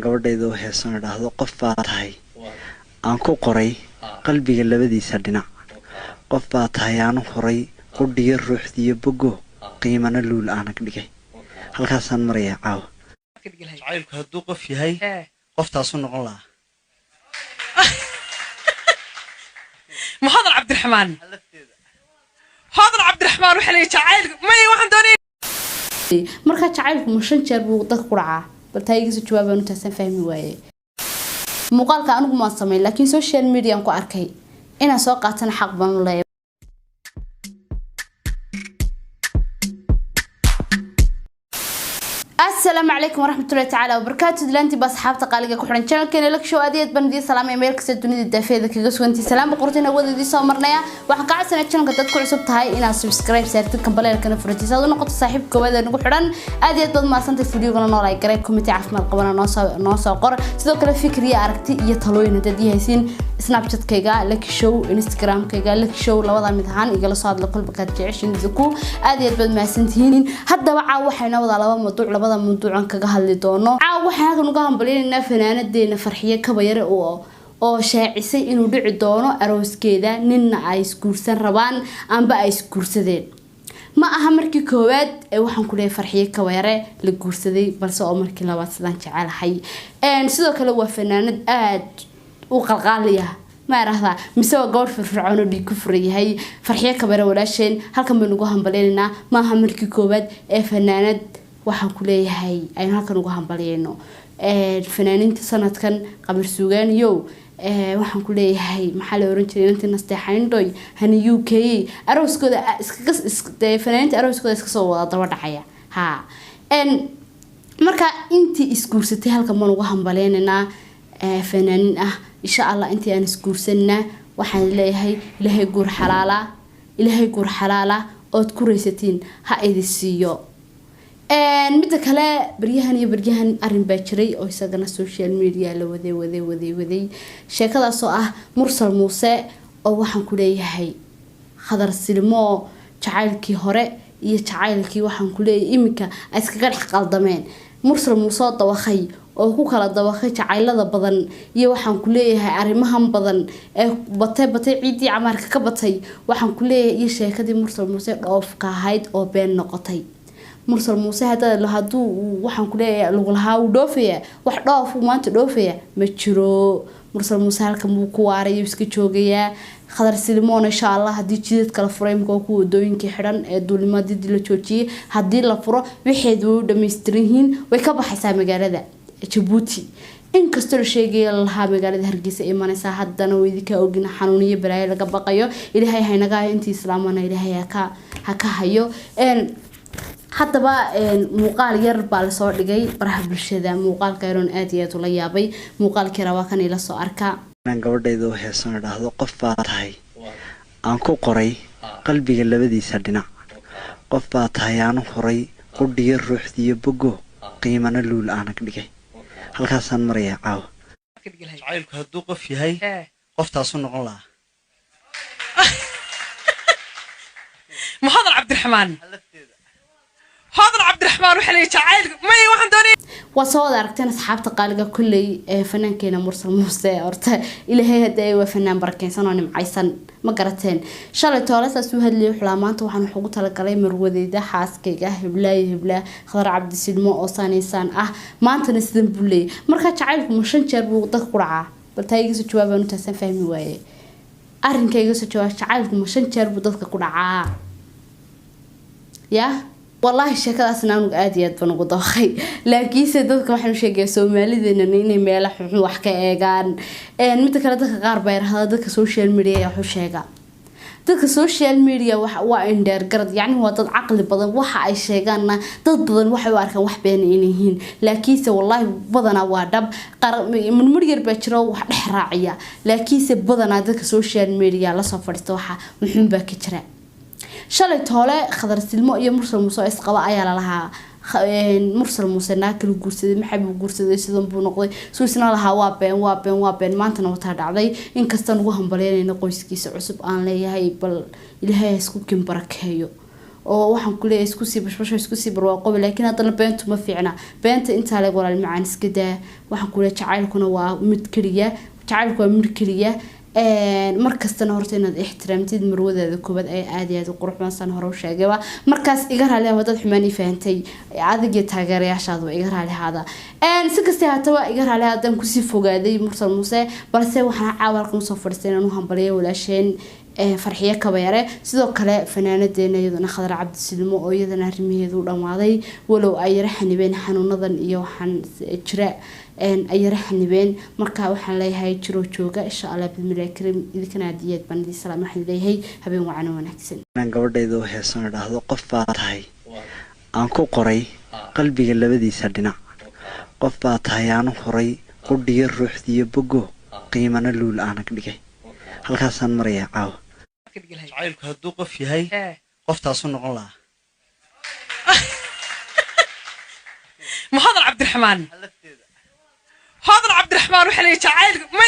gabadhaydu heesan idhaahdo qof baa tahay aan ku qoray qalbiga labadiisa dhinac qof baa tahay aan horay qudhiyo ruuxdiyo bogo qiimana luul aan ag dhigay halkaasaan marayaa caawa jacaylku hadduu qof yahay qoftaas u noqon lahaa محاضر عبد الرحمن محاضر عبد الرحمن وحلي جعيل ما waxaan doonay marka jacaylku ma shan jeer buu dad ku dhacaa baltaygiisa jawaabaan u taasan fahmi waaye muuqaalka anigu ma sameeyay laakiin social media aan ku arkay inaan soo qaatana xaq baan u leeyahay السلام عليكم ورحمة الله تعالى وبركاته دلانتي بأصحاب تقاليق كحرن channel كنا لك شو أديت بندي سلام إيميل كسر دنيا الدافئة ذيك جس وانتي سلام بقرتنا ود دي صامرنايا وحكا عسنا channel كتدك كل عصب تهاي إنا سبسكرايب سيرتك كمبلا لكنا فرتي صادو نقطة صاحب كواذا نقول حرن أديت بعد ما صنت الفيديو قلنا لايك قريب كومنتي عارف ما القبنا ناصا وقر سيدو كلا فكرية أركتي يطلعون تدي هيسين سناب شات كيجا لك شو انستغرام كيجا لك شو لوضع متهان يجلو صاد لكل بكات عشرين زكو أديت بعد ما سنتين هدا وعا وحنا وضع لبا موضوع لبا موضوع عنك هاللي دونه waxaan halkan uga hambalyeynaa fanaanadeena farxiye kabayare oo shaacisay inuu dhici doono arooskeeda ninna ay isguursan rabaan amba ay isguursadeen ma aha markii koowaad ee waxaan ku leeyahay farxiye kabayare la guursaday balse oo markii labaad sidaan jecelahay sidoo kale waa fanaanad aad u qalqaaliya ما رهذا مسوى قول في فرعون بيكفر هي فرحية كبيرة ولا شيء هلكم بنقول همبلينا ما هم مركي كوباد فنانات waxaan ku leeyahay aynu halkan ugu hambalyeeno fanaaniinta sanadkan qamar suugaan iyo waxaan ku leeyahay maxaa la oran jiray inta nasteexayndoy hani UK arooskooda iska fanaaniinta arooskooda iska soo wada daba dhacaya ha marka intii isguursatay halkan baan ugu hambalyeynaa fanaanin ah insha Allah intii aan isguursanna waxaan leeyahay ilaahay guur xalaala ood ku reysatiin ha idin siiyo midda kale baryahan arin baa jiray oo isagana social media la waday sheekadaas oo ah Mursal Muuse oo waxaan ku leeyahay khadar silmo jacaylkii hore iyo jacaylkii waxaan ku leeyahay imika ay iskaga dhex qaldameen Mursal Muuse dawakhay oo ku kala dawakhay jacaylada badan iyo waxaan ku leeyahay arimahan badan ee batay ciidii amarka ka batay waxaan ku leeyahay sheekadii Mursal Muuse dhoofka ahayd oo been noqotay Mursal Muuse haduu waxaan ku leeyahay lagu lahaa uu dhoofaya wax dhoof maanta dhoofaya ma jiro Mursal Muuse halkan uu ku waaray iska joogaya khadar silmoon insha Allah hadii jidad kala furay imka ku wadooyinkii xiran ee duulimaadii la joojiyay hadii la furo wixii uu dhameystireen way ka baxaysaa magaalada Djibouti inkastoo sheegay lahaa magaalada Hargeysa imanaysa haddana weydika ogina xanuuniye baraay laga baqayo ilaahay haynaga intii islaamana ilaahay ha ka hayo haddaba muuqaal yar baa la soo dhigay baraha bulshada muuqaalka yaroon aad iyo aad u la yaabay muuqaalkii rabaa kan ila soo arkaa gabadhaydu heesan idhaahdo qof baa tahay aan ku qoray qalbiga labadiisa dhinac qof baa tahay aan horay qudhiyo ruuxdiyo bogo qiimana luul aan ag dhigay halkaasaan marayaa caawa jacaylku hadduu qof yahay qoftaas u noqon lahaa محاضر عبد الرحمن محاضر عبد الرحمن وحلي جعيل ما waxaan doonay وصوت أركتنا أصحاب تقاليق كل فنان كنا Mursal Muuse أرتا إلهي هداي وفنان بركين صنعني معيسن ما قرتين شغلة تورث سوها اللي حلامات وحن حقوق تلقى مرودي ده حاسك جاه هبلا خضر عبد السلمو أصلا إنسان ما أنت نسدم بلي مركز جعيل مشان شربو ضد قرعة بتايجس جواب أنت سنفهم وياه أرن كيجس جعيل مشان شربو ضد قرعة يا والله الشكل أصلاً عادي بنقول ضخي لكن سيدك ما حنو شيء سومالي ذنني مالح وحكي إيجان متى كلا دك غربير هذا دك سوشيال ميديا وحشيجا دك سوشيال ميديا وإندر قرد يعني هو ضد عقل بدن وح أي شيء جانا ضد بدن وح واركن وح بين إنهين لكن والله بدنا وادب من مرير بشرة وح حراعية لكن بدنا دك سوشيال ميديا لا سفر استوحى محن بكتره شالي تولى خضر سلمو iyo Mursal Muuse isqaba ayaa la lahaa Mursal Muuse naakil guursaday maxay guursaday sidan buu noqday suusina lahaa waa been maantana wata dhacday in kasta ugu hambalyeynayna qoyskiisa cusub aan leeyahay bal ilaahay isku kin barakeeyo oo waxaan ku leeyahay isku sii bashbasho isku sii barwaaqo laakiin hadana beentu ma fiicna beenta inta la walaal macaan iska daa waxaan ku leeyahay jacaylkuna waa mid kaliya jacaylku waa mid kaliya markastana horta inaad ixtiraamtid marwadaada koobad ay aad iyo aad u qurux badan hore u sheegayba markaas iga raali ah dad xumaan faahantay adiga taageerayaashaadu iga raali hada si kasta haataba iga raali hadan ku sii fogaaday mursal muuse balse waxaan caawalkan soo fadhiistay inaan u hambaliyo walaasheen farxiye kabayare sidoo kale fanaanadeena iyaduna khadar cabdi silmo oo iyadana arrimaheedu dhamaaday walow ay raxnibeen xanuunadan iyo waxaan jira ay raxnibeen marka waxaan leeyahay jiro jooga insha Allah bismillaah kareem idinka naadiyad bandii salaam waxaan leeyahay habeen wacan wanaagsan aan gabadhaydu heesan dhahdo qof baa tahay aan ku qoray qalbiga labadiisa dhinac qof baa tahay aan horay qudhiyo ruuxdiyo bogo qiimana luul aan ka dhigay halkaasaan maraya caaw jacaylku hadduu qof yahay qoftaas u noqon lahaa محمد عبد الرحمن هذا عبد الرحمن وحلي جعيل ما